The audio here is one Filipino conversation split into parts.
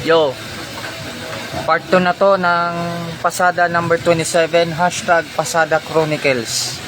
Yo, part 2 na to ng Pasada number 27, hashtag Pasada Chronicles.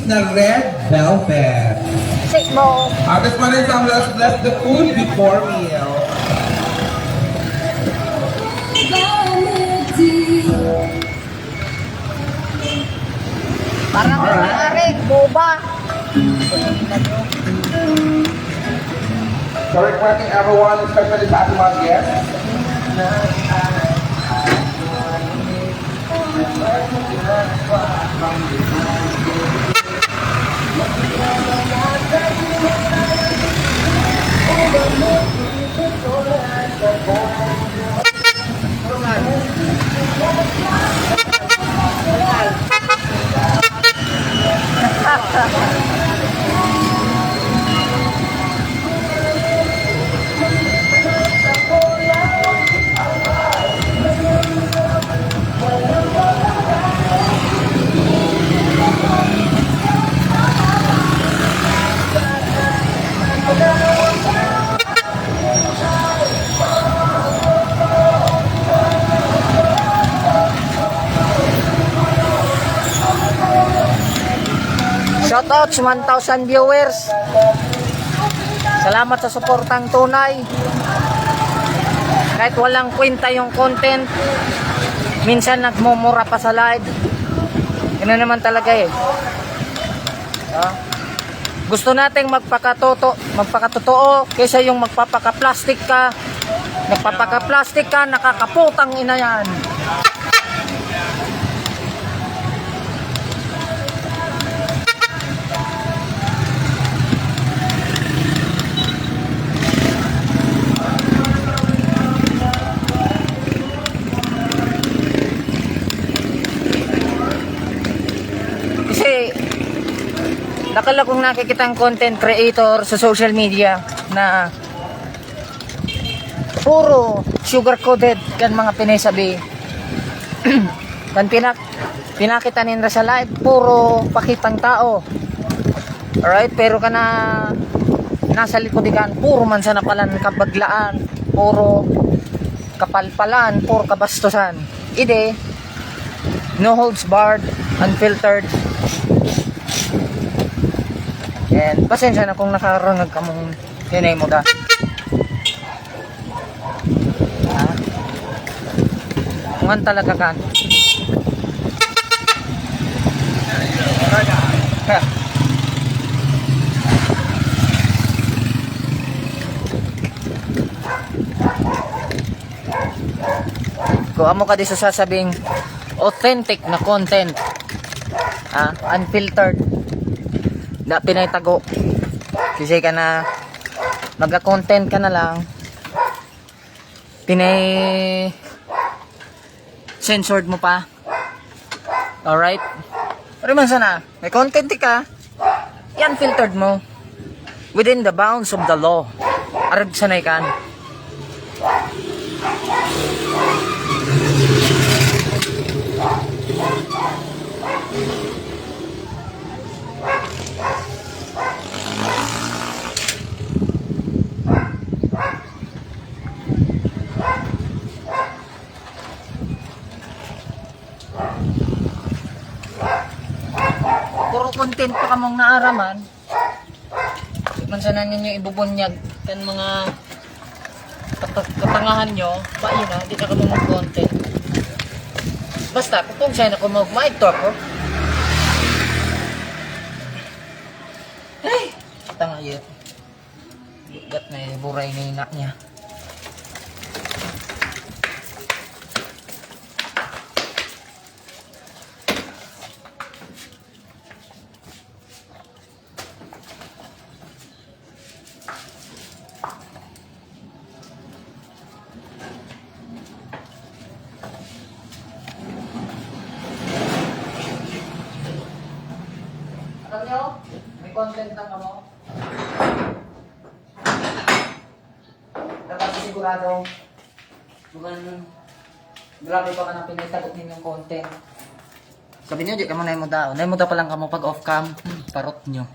Na red velvet. Sit mo. This one is let's bless the food before meal. Parang may boba. So requesting everyone, especially sa ating mga guests. Shoutout sa 1,000 viewers. Salamat sa suportang tunay. Kahit walang kwenta yung content, minsan nagmumura pa sa live. Yun naman talaga eh. Gusto nating magpakatotoo kaysa yung magpapaka-plastic ka. Nagpapaka-plastic ka, nakakaputang ina yan. Kasi nakala kong nakikita ang content creator sa social media na puro sugar coated kan mga pinasabi. Kan pinakita nila sa live puro pakitang tao. Alright, pero kana nasa likod ikan puro man sa napalan kabaglaan, puro kapalpalan, puro kabastusan. Ide no holds barred, unfiltered. And pasensya na kung nakarangag ka mong hinay mo da. Kungan talaga kan. Kung amo ka di sa sasabing authentic na content, unfiltered, Da pinaytago. Kasi ka na magka-content ka na lang. Pinay censored mo pa. Alright? Pero man sana, may content ka. Yan filtered mo. Within the bounds of the law. Arag sanay kan. Puro content pa kamong naaraman. Man sana ninyo ibubunyag kan mga katangahan nyo, ba yun na, di na kamo mag-content. Basta, kung siya na kung mag-mic talk, oh. Ay! Tanga yun. Bugat na yung buray na inak niya. Alam nyo, may content na kamo. Dapat sigurado, bukan grabe pa ka na pinitagot ninyong content. Sabi nyo, di ka mo na yung muda. Na yung muda pa lang kamo pag off-cam, parot nyo.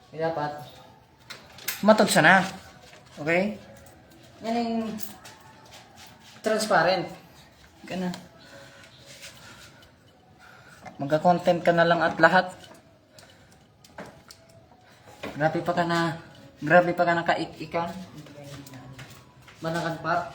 Hindi dapat. Matod siya na. Okay? Yan yung transparent. Ganun. Magka-content ka na lang at lahat. Grabe pa ka na kaik-ikan. Manakan pa.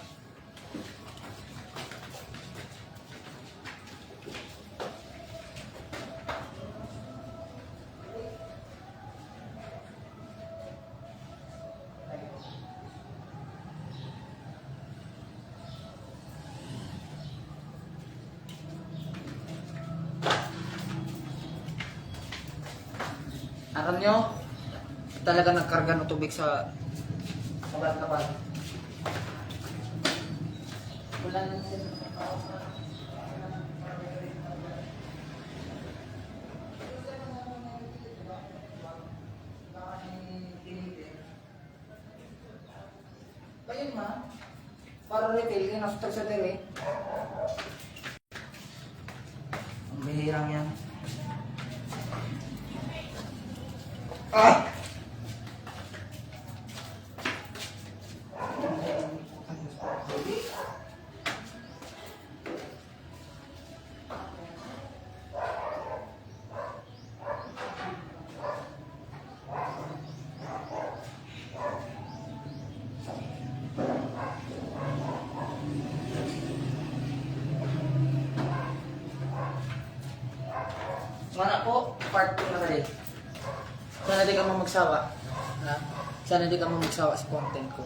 Alam nyo, talaga nagkarga ng tubig sa kabat-kabat. Wala nang ayun ma, para refill, kinastar sa dere. Ang bihirang yan. Ah! Mana po, part 2 na rin. Sana di ka mo magsawa. Ha? Sana di ka mo magsawa sa content ko.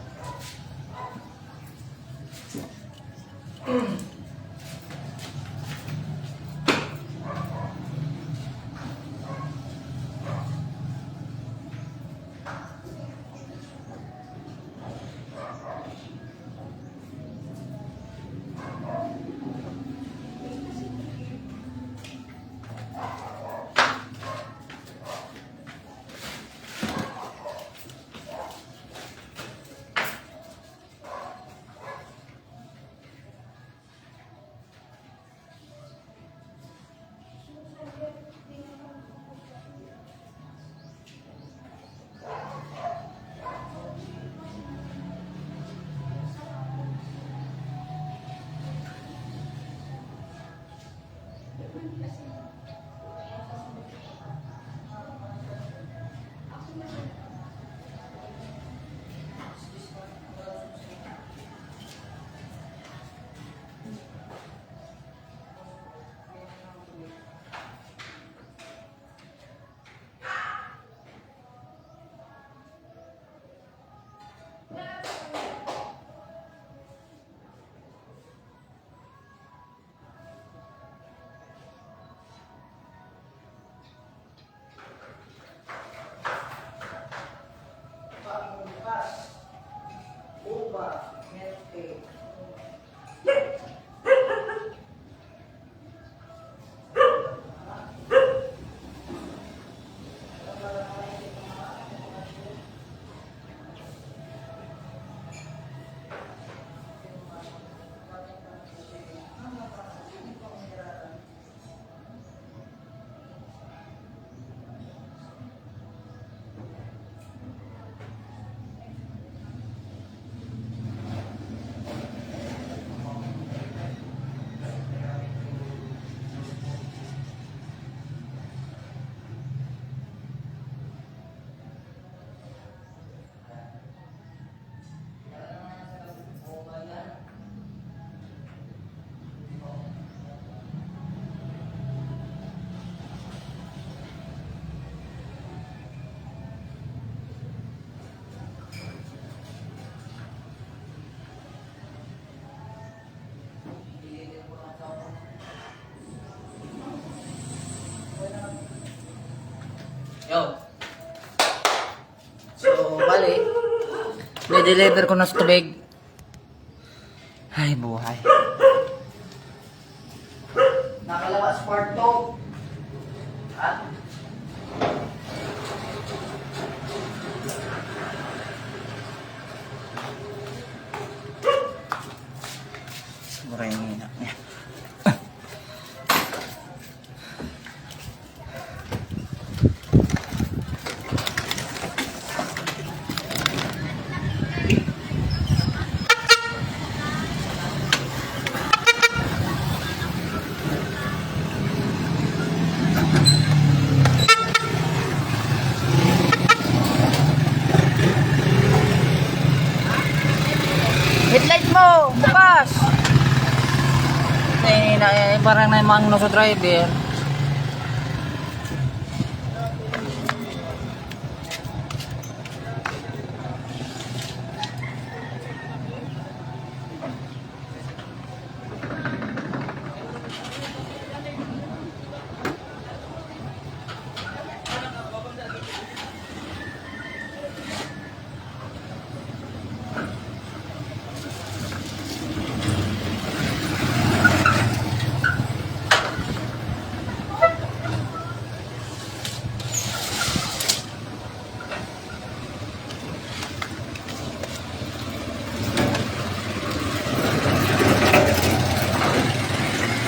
Go. So, bali, i-deliver ko na sa tubig. Ay, buhay. Nakalawas part 2. Ha? Siguro yung hina niya. Headlight mo! Bukas! Parang naimang no sa driver.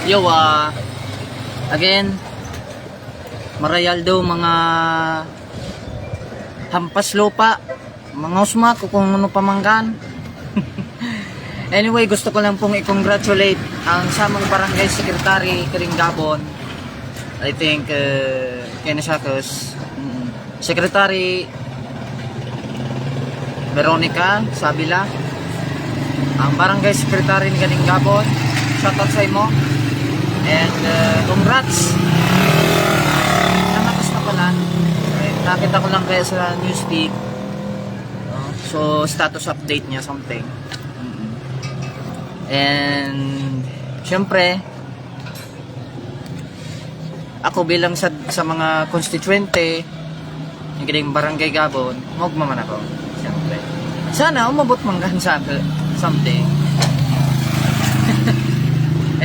Yo, again, Marayaldo, mga hampas lupa, mga usma, kung ano pamanggan. Anyway, gusto ko lang pong i-congratulate ang samang barangay secretary Kiring Gabon. I think, Kenesakos, Secretary Veronica Sabila, ang barangay secretary ni Kiring Gabon. Shoutout sa imo. And congrats. Namatas na pala. Nakita ko lang kaya sa newsfeed. So status update niya something. And syempre ako bilang sa mga constituente ng Kiring Barangay Gabon, magmaman ako. Syempre. Sana umabot manggan sa someday.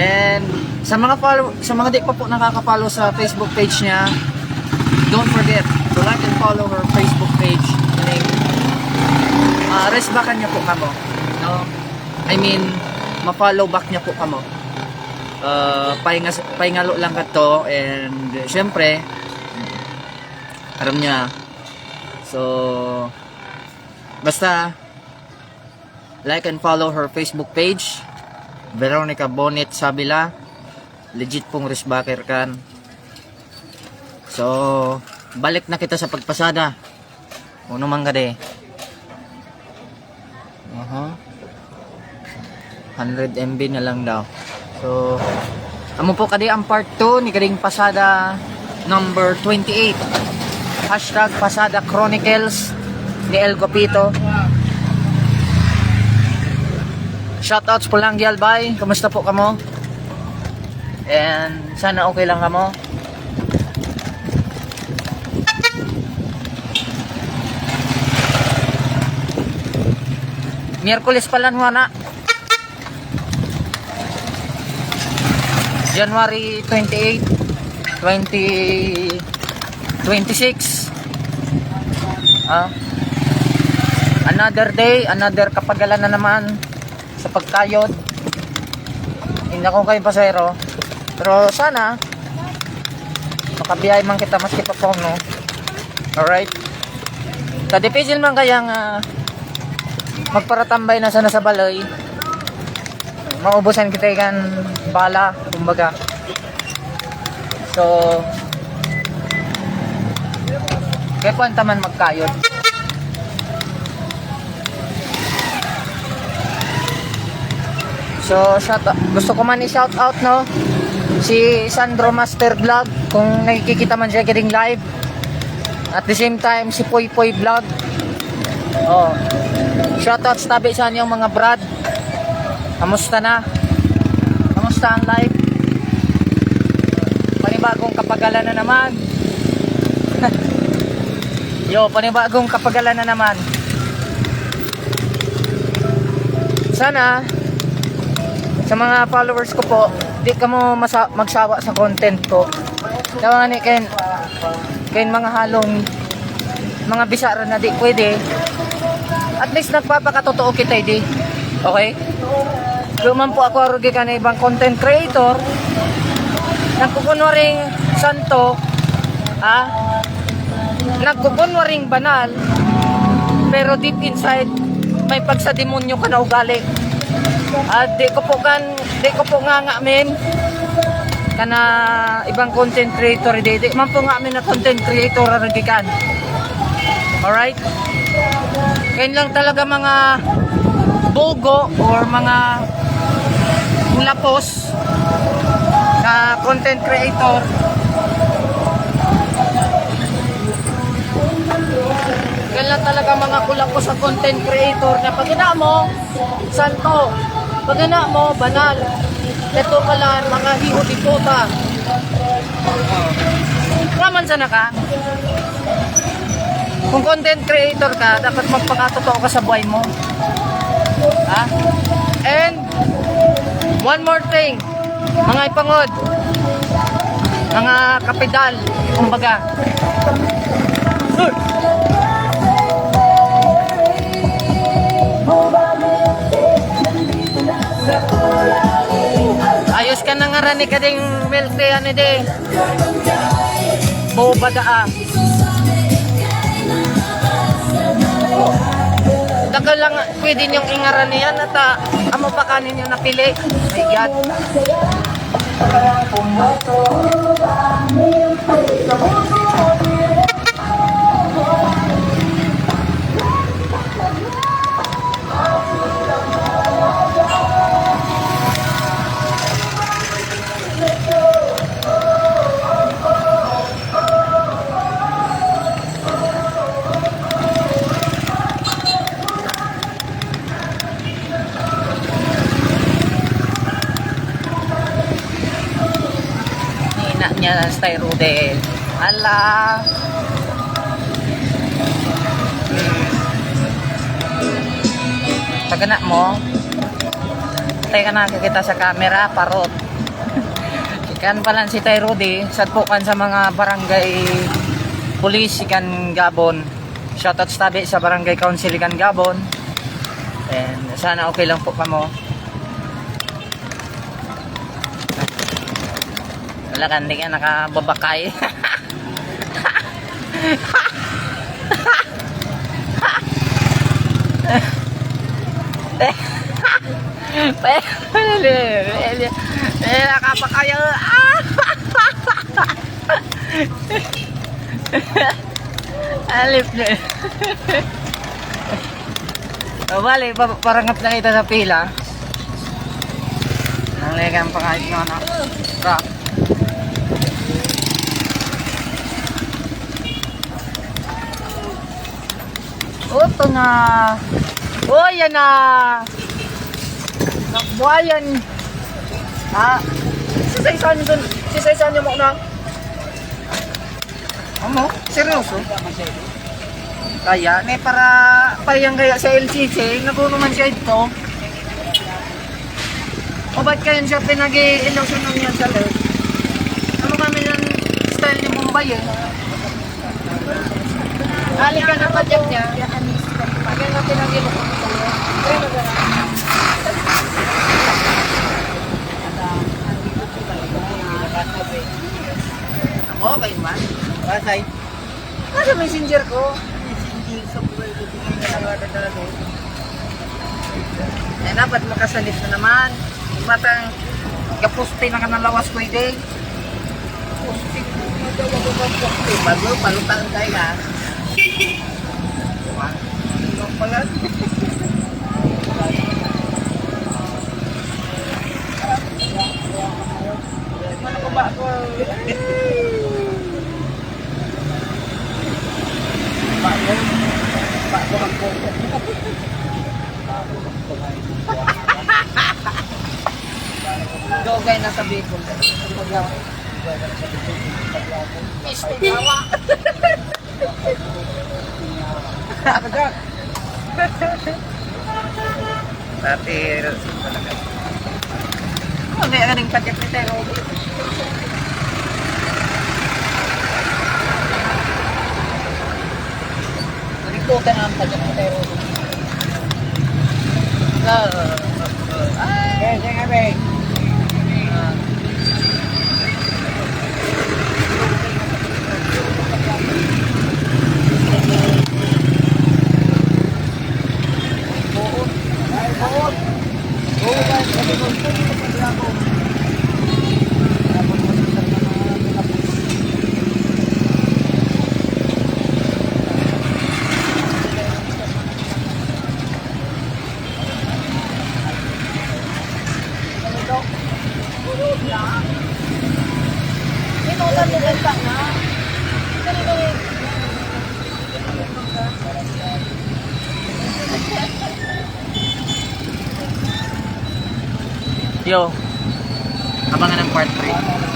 And sa mga di pa po nakaka-follow sa Facebook page niya, don't forget to like and follow her Facebook page. Resbackan niya po kamo. No? I mean, ma-follow back niya po kamo. Pahingalo lang kato, and syempre aram niya. So basta like and follow her Facebook page, Veronica Bonet Sabila. Legit pong resbacker kan. So balik na kita sa pagpasada. Uno man gade. 100 MB na lang daw. So amo po kadi ang part 2 ni Kiring Pasada number 28. Hashtag Pasada Chronicles ni El Gopito. Shoutouts po lang Gyalbay. Kumusta po kamo? And sana okay lang kamo. Miyerkules pala na. January 28, 2026. Another day, another kapagalan na naman sa pagkayod. Hindi ako kayo pasero. Pero sana makabiyay man kita maski pa po, no? Alright. Kadipigil man kayang magparatambay na sana sa balay. Maubusan kita ikan bala, kumbaga. So kaya po taman magkayod. So gusto ko man i-shout out, no, si Sandro Master Vlog, kung nakikita man siya kiring live. At the same time si Poy Poy Vlog. Shout out tabi sa inyong mga brad. Kamusta na? Kamusta ang live? Panibagong kapagalan na naman. Yo, panibagong kapagalan na naman. Sana sa mga followers ko po, di ka mo magsawa sa content ko. Dawa ni kain mga halong mga bisara na di pwede. At least nagpapakatotoo kita di. Okay? Luman po ako arugi ka na ibang content creator. Nagkukunwaring santo, nagkukunwaring banal, pero deep inside may pagsademonyo ka na ugali. At di ko po nga ngamin kana ibang content creator di man po ngamin na content creator aragikan. Alright? Kain lang talaga mga bogo or mga lapos na content creator. Yan lang talaga mga kulang ko sa content creator na pag ina mo, santo. Pag ina mo, banal. Ito pala, mga hiho di puta. Raman sana ka. Kung content creator ka, dapat magpakatotoo ka sa buhay mo. Ha? And, one more thing, mga ipangod, mga kapidal, kumbaga. Ayos ka na nga rani ka ding milk tea ani de. Boba daa. Dagal lang pwede niyong ingaran yan at amo pa kanin yung napili. My God. Niya styroder. Ala. Tagana mo. Tay ka na kita sa camera parot. Ikan pala si Tyrode, sadpukan sa mga barangay police ikan Gabon. Shoutout tabi sa barangay council ikan Gabon. And sana okay lang po pa mo. Wala ka, hindi ka nakababakay. Nakabakay. Alip na. Bali, parangap na kita sa pila. Nanglegan pa kahit nga na. Rock. Ito na. Oh, yan na. Nakbuhayan. Sisaysan niyo mo na. Ano? Seryoso? Kaya, para payang kaya sa LCC, naguno man siya ito. O ba't kaya siya pinag-ilusun ng yan sa left? Ano kami ng style ni Mumbai eh? Halika na pa dyan niya. Kaya na pinag-ilusun ng Ako, kayo man? Pasay. Nasa messenger ko. Messenger sa buhay ko. Eh, dapat makasalit na naman. Matang kapuste na ka ng lawas ko ide. Puste. Bago, palutan tayo ka. Ano pala? Mana ko ba ako? Bago ako. Dogay na sa Bicol. Istigawa. Dati, may aning patik ni Tayo. Nalikutan ang patik ni Tayo. Ay! Inulan mo ganda na. Yo, abangan ng part 3.